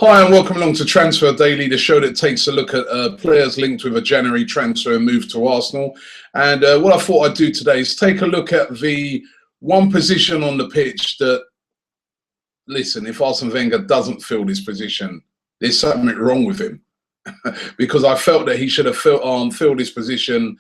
Hi and welcome along to Transfer Daily, the show that takes a look at players linked with a January transfer move to Arsenal. And what I thought I'd do today is take a look at the one position on the pitch that, listen, if Arsene Wenger doesn't fill this position, there's something wrong with him. Because I felt that he should have filled this position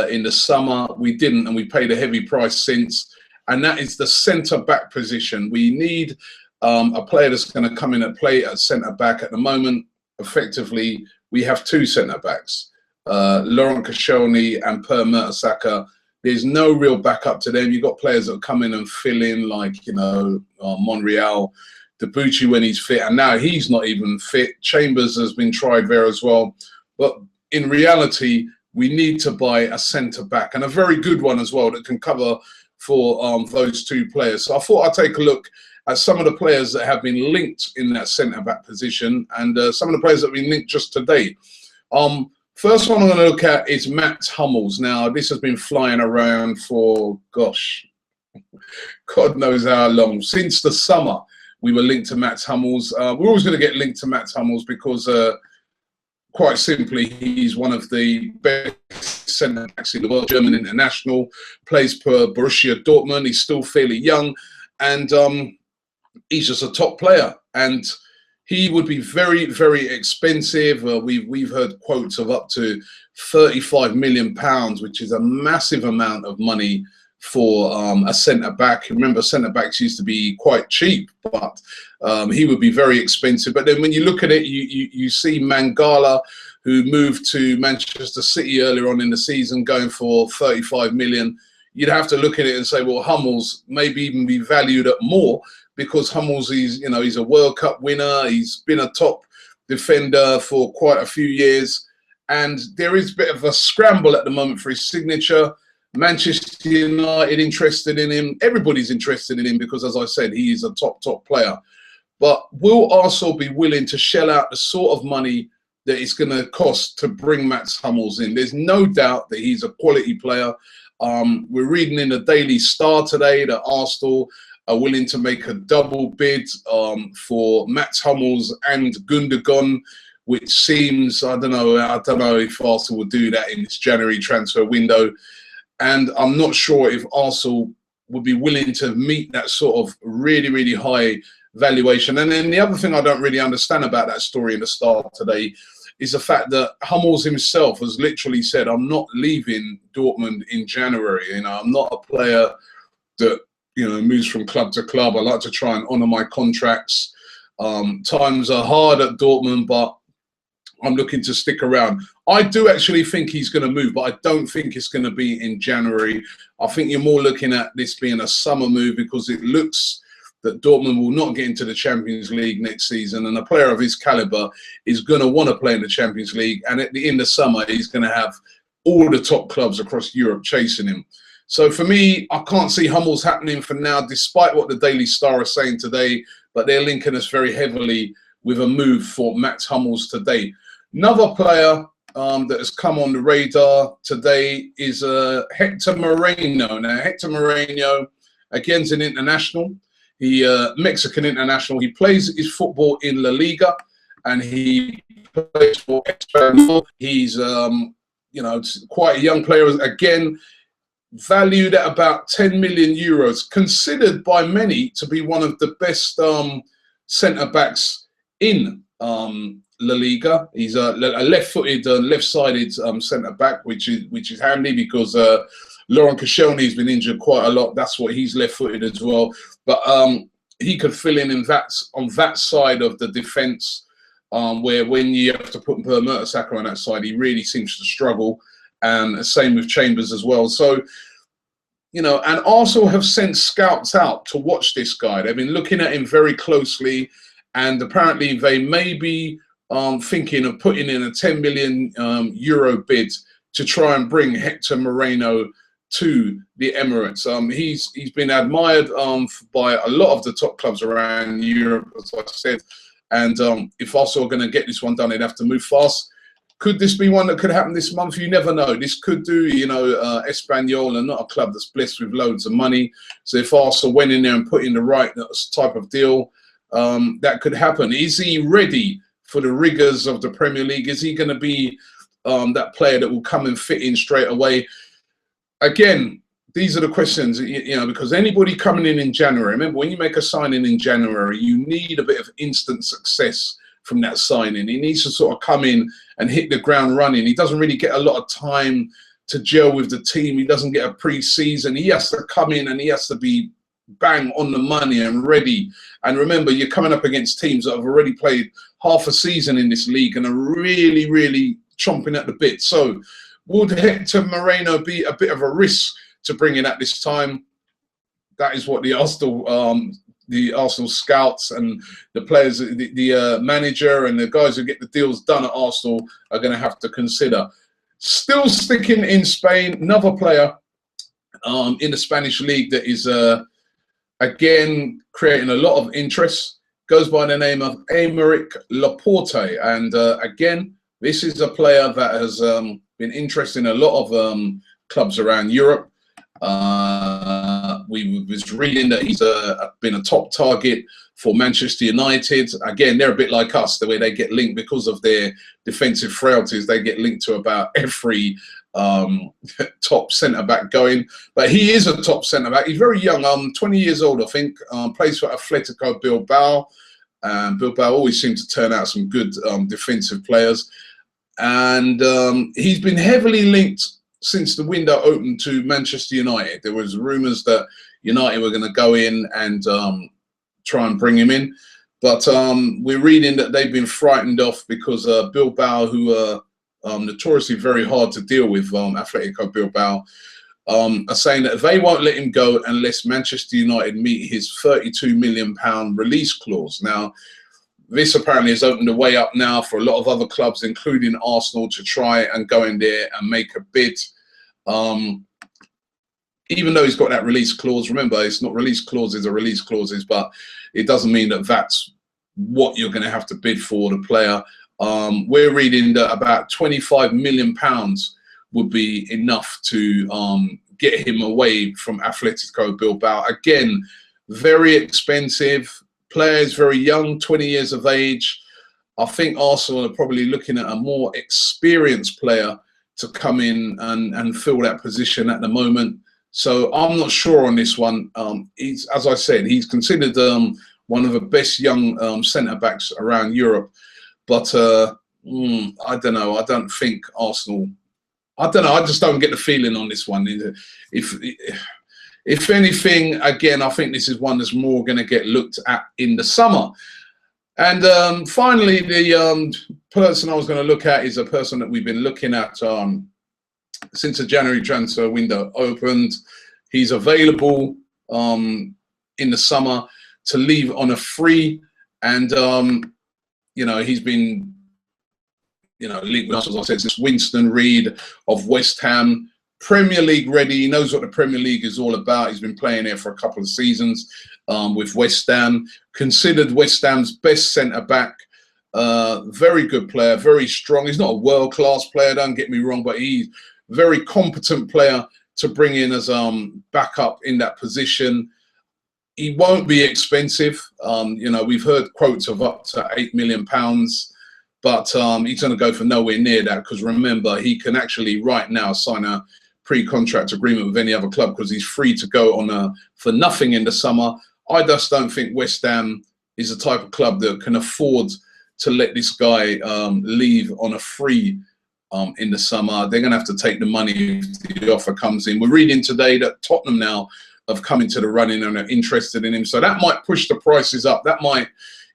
in the summer. We didn't, and we paid a heavy price since. And that is the centre-back position. We need a player that's going to come in and play at centre-back. At the moment, effectively, we have two centre-backs, Laurent Koscielny and Per Mertesacker. There's no real backup to them. You've got players that come in and fill in, like, you know, Monreal, Debuchy when he's fit, and now he's not even fit. Chambers has been tried there as well. But in reality, we need to buy a centre-back, and a very good one as well, that can cover for those two players. So I thought I'd take a look at some of the players that have been linked in that centre-back position, and some of the players that have been linked just today. First one I'm going to look at is Mats Hummels. Now, this has been flying around for, gosh, God knows how long. Since the summer, we were linked to Mats Hummels. We're always going to get linked to Mats Hummels because, quite simply, he's one of the best centre-backs in the world. German international, plays for Borussia Dortmund. He's still fairly young, and he's just a top player. And he would be very, very expensive. We've heard quotes of up to £35 million, which is a massive amount of money for a centre-back. Remember, centre-backs used to be quite cheap, but he would be very expensive. But then when you look at it, you see Mangala, who moved to Manchester City earlier on in the season, going for 35 million. You'd have to look at it and say, well, Hummels maybe even be valued at more, because Hummels, he's a World Cup winner. He's been a top defender for quite a few years. And there is a bit of a scramble at the moment for his signature. Manchester United interested in him. Everybody's interested in him because, as I said, he is a top player. But will Arsenal be willing to shell out the sort of money that it's going to cost to bring Mats Hummels in? There's no doubt that he's a quality player. We're reading in the Daily Star today that Arsenal are willing to make a double bid for Mats Hummels and Gundogan, which seems, I don't know if Arsenal will do that in this January transfer window. And I'm not sure if Arsenal would be willing to meet that sort of really, really high valuation. And then the other thing I don't really understand about that story in the Star today is the fact that Hummels himself has literally said, I'm not leaving Dortmund in January. You know, I'm not a player that, you know, moves from club to club. I like to try and honour my contracts. Times are hard at Dortmund, but I'm looking to stick around. I do actually think he's going to move, but I don't think it's going to be in January. I think you're more looking at this being a summer move, because it looks that Dortmund will not get into the Champions League next season, and a player of his calibre is going to want to play in the Champions League, and at the end of summer he's going to have all the top clubs across Europe chasing him. So for me, I can't see Hummels happening for now, despite what the Daily Star are saying today, but they're linking us very heavily with a move for Mats Hummels today. Another player that has come on the radar today is Hector Moreno. Now, Hector Moreno, again, is an international. He Mexican international. He plays his football in La Liga, and he plays for Espanyol. He's quite a young player. Again, valued at about 10 million euros, considered by many to be one of the best centre-backs in La Liga. He's a left-footed, left-sided centre-back, which is handy because Laurent Koscielny has been injured quite a lot. That's what he's left-footed as well. But he could fill in on that side of the defence, where when you have to put Per Mertesacker on that side, he really seems to struggle. And same with Chambers as well. So, you know, and Arsenal have sent scouts out to watch this guy. They've been looking at him very closely, and apparently they may be thinking of putting in a 10 million euro bid to try and bring Hector Moreno to the Emirates. He's been admired by a lot of the top clubs around Europe, as I said. And if Arsenal are going to get this one done, they'd have to move fast. Could this be one that could happen this month? You never know. This could do, you know, Espanyol are not a club that's blessed with loads of money. So if Arsenal went in there and put in the right type of deal, that could happen. Is he ready for the rigors of the Premier League? Is he going to be that player that will come and fit in straight away? Again, these are the questions, you know, because anybody coming in January, remember, when you make a signing in January, you need a bit of instant success from that signing. He needs to sort of come in and hit the ground running. He doesn't really get a lot of time to gel with the team. He doesn't get a pre-season. He has to come in and he has to be bang on the money and ready. And remember, you're coming up against teams that have already played half a season in this league and are really, really chomping at the bit. So would Hector Moreno be a bit of a risk to bring in at this time? That is what the Arsenal scouts and the players, the manager and the guys who get the deals done at Arsenal are going to have to consider. Still sticking in Spain, another player in the Spanish league that is again creating a lot of interest, goes by the name of Aymeric Laporte. And again, this is a player that has been interesting a lot of clubs around Europe. We was reading that he's been a top target for Manchester United. Again, they're a bit like us, the way they get linked because of their defensive frailties. They get linked to about every top centre-back going. But he is a top centre-back. He's very young, 20 years old, I think. Plays for Atletico Bilbao. Bilbao always seem to turn out some good defensive players. And he's been heavily linked since the window opened to Manchester United. There was rumours that United were going to go in and try and bring him in. But we're reading that they've been frightened off because Bilbao, who are notoriously very hard to deal with, Atletico Bilbao, are saying that they won't let him go unless Manchester United meet his £32 million release clause. Now, this apparently has opened the way up now for a lot of other clubs, including Arsenal, to try and go in there and make a bid. Even though he's got that release clause, remember, it's not release clauses are release clauses, but it doesn't mean that that's what you're going to have to bid for the player. We're reading that about £25 million would be enough to get him away from Atletico Bilbao. Again, very expensive. Players very young, 20 years of age. I think Arsenal are probably looking at a more experienced player to come in and fill that position at the moment. So I'm not sure on this one. He's, as I said, he's considered one of the best young centre-backs around Europe. But I don't know. I don't think Arsenal... I don't know. I just don't get the feeling on this one. If anything, again, I think this is one that's more going to get looked at in the summer. And finally, the person I was going to look at is a person that we've been looking at since the January transfer window opened. He's available in the summer to leave on a free. And, you know, he's been, you know, linked with us, as I said, since Winston Reed of West Ham. Premier League ready. He knows what the Premier League is all about. He's been playing there for a couple of seasons with West Ham. Considered West Ham's best centre-back. Very good player, very strong. He's not a world-class player, don't get me wrong, but he's a very competent player to bring in as backup in that position. He won't be expensive. You know, we've heard quotes of up to £8 million. But he's going to go for nowhere near that because, remember, he can actually right now sign a pre-contract agreement with any other club because he's free to go on for nothing in the summer. I just don't think West Ham is the type of club that can afford to let this guy leave on a free in the summer. They're going to have to take the money if the offer comes in. We're reading today that Tottenham now have come into the running and are interested in him. So that might push the prices up. That might...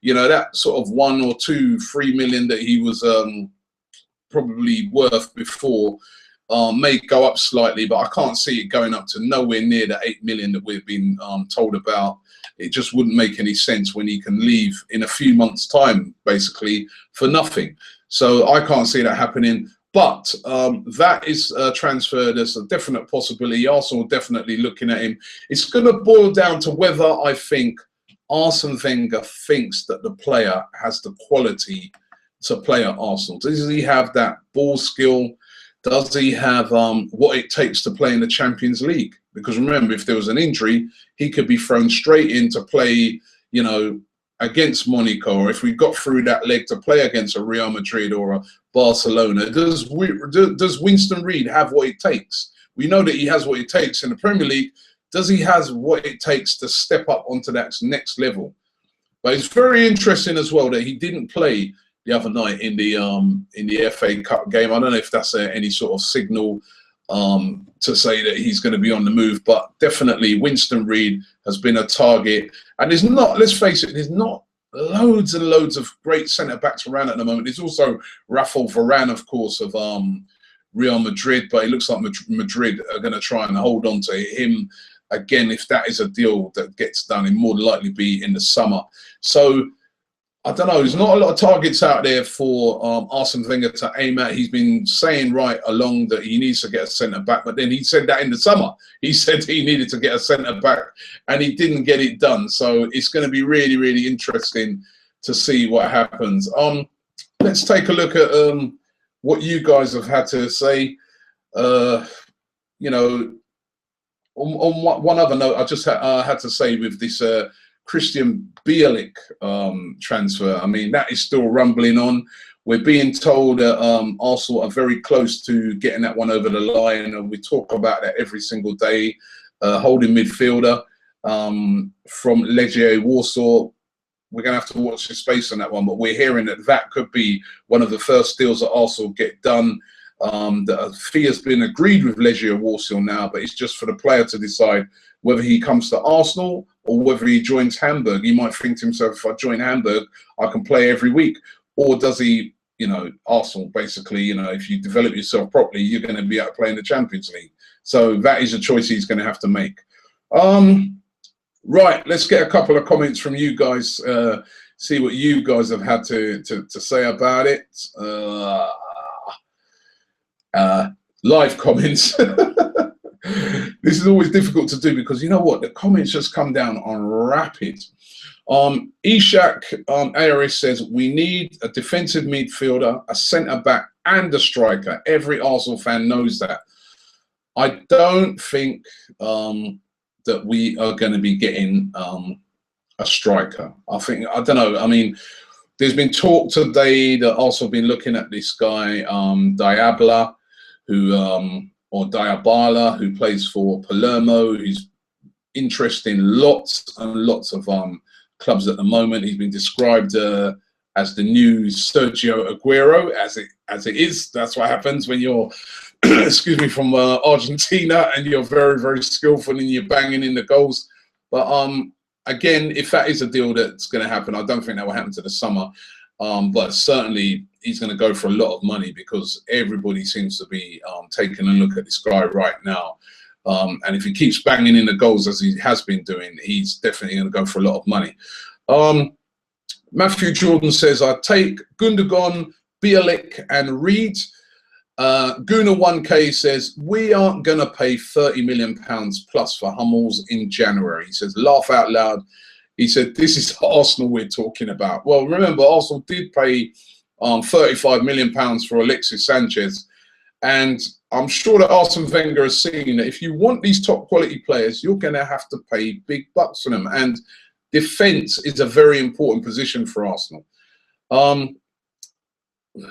You know, that sort of 1 or 2, 3 million that he was probably worth before may go up slightly, but I can't see it going up to nowhere near the 8 million that we've been told about. It just wouldn't make any sense when he can leave in a few months' time, basically, for nothing. So I can't see that happening. But that is a transfer. There's a definite possibility. Arsenal definitely looking at him. It's going to boil down to whether I think Arsene Wenger thinks that the player has the quality to play at Arsenal. Does he have that ball skill? Does he have what it takes to play in the Champions League? Because remember, if there was an injury, he could be thrown straight in to play, you know, against Monaco, or if we got through that leg to play against a Real Madrid or a Barcelona, does Winston Reed have what it takes? We know that he has what it takes in the Premier League. Does he have what it takes to step up onto that next level? But it's very interesting as well that he didn't play the other night in the FA Cup game. I don't know if that's any sort of signal to say that he's going to be on the move, but definitely Winston Reed has been a target. And there's not, let's face it, there's not loads and loads of great centre-backs around at the moment. There's also Rafael Varane, of course, of Real Madrid, but it looks like Madrid are going to try and hold on to him again. If that is a deal that gets done, it more likely be in the summer. So I don't know. There's not a lot of targets out there for Arsene Wenger to aim at. He's been saying right along that he needs to get a centre-back, but then he said that in the summer. He said he needed to get a centre-back, and he didn't get it done. So it's going to be really, really interesting to see what happens. Let's take a look at what you guys have had to say. You know, on one other note, I just had to say with this Christian Bielik transfer, I mean, that is still rumbling on. We're being told that Arsenal are very close to getting that one over the line, and we talk about that every single day. Holding midfielder from Legia Warsaw. We're going to have to watch the space on that one, but we're hearing that that could be one of the first deals that Arsenal get done. The fee has been agreed with Legia Warsaw now, but it's just for the player to decide whether he comes to Arsenal or whether he joins Hamburg. He might think to himself, if I join Hamburg, I can play every week. Or does he, you know, Arsenal basically, you know, if you develop yourself properly, you're going to be out playing the Champions League. So that is a choice he's going to have to make. Right, let's get a couple of comments from you guys, see what you guys have had to say about it. Live comments. This is always difficult to do because you know what, the comments just come down on rapid. Ishak ARS says we need a defensive midfielder, a centre back, and a striker. Every Arsenal fan knows that. I don't think that we are going to be getting a striker. I don't know. I mean, there's been talk today that Arsenal have been looking at this guy Diabala, or Diabala, who plays for Palermo. He's interested in lots and lots of clubs at the moment. He's been described as the new Sergio Aguero, as it is. That's what happens when you're, excuse me, from Argentina, and you're very, very skillful and you're banging in the goals. But again, if that is a deal that's going to happen, I don't think that will happen to the summer. But certainly he's going to go for a lot of money because everybody seems to be taking a look at this guy right now. And if he keeps banging in the goals as he has been doing, he's definitely going to go for a lot of money. Matthew Jordan says, I take Gundogan, Bielik and Reid. Guna 1K says, we aren't going to pay £30 million plus for Hummels in January. He says, laugh out loud. He said, this is Arsenal we're talking about. Well, remember, Arsenal did pay £35 million for Alexis Sanchez. And I'm sure that Arsene Wenger has seen that if you want these top quality players, you're going to have to pay big bucks for them. And defence is a very important position for Arsenal.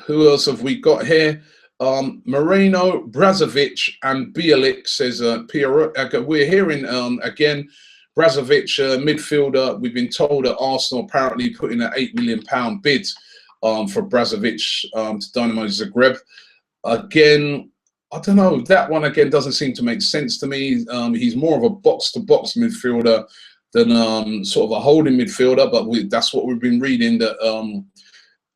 Who else have we got here? Moreno, Brazovic and Bielik, says we're hearing again, Brazovic, midfielder. We've been told that Arsenal apparently put in an £8 million bid for Brazovic to Dynamo Zagreb. Again, I don't know, that one again doesn't seem to make sense to me. He's more of a box-to-box midfielder than sort of a holding midfielder, but that's what we've been reading, that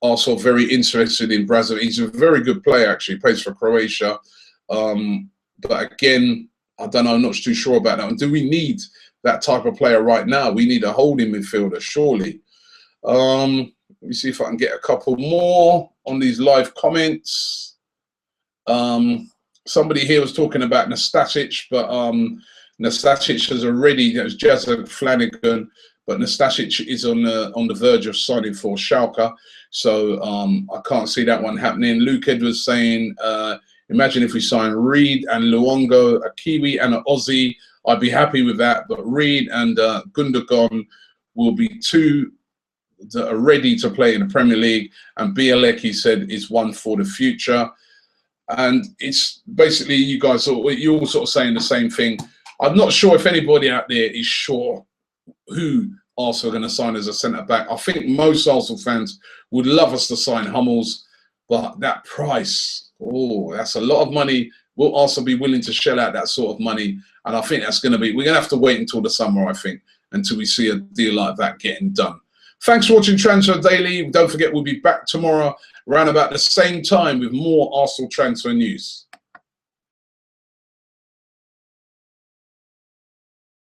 also very interested in Brazovic. He's a very good player, actually. He plays for Croatia. But again, I don't know, I'm not too sure about that. And do we need that type of player right now? We need a holding midfielder, surely. Let me see if I can get a couple more on these live comments. Somebody here was talking about Nastasic, but Nastasic has already, that was Jazza Flanagan, but Nastasic is on the verge of signing for Schalke. So I can't see that one happening. Luke Edwards saying, imagine if we sign Reid and Luongo, a Kiwi and an Aussie. I'd be happy with that. But Reid and Gundogan will be too that are ready to play in the Premier League, and Bielek, he said, is one for the future. And it's basically you guys, you're all sort of saying the same thing. I'm not sure if anybody out there is sure who Arsenal are going to sign as a centre-back. I think most Arsenal fans would love us to sign Hummels, but that price, oh, that's a lot of money. Will Arsenal be willing to shell out that sort of money? And I think that's going to be, we're going to have to wait until the summer, I think, until we see a deal like that getting done. Thanks for watching Transfer Daily. Don't forget, we'll be back tomorrow around about the same time with more Arsenal transfer news.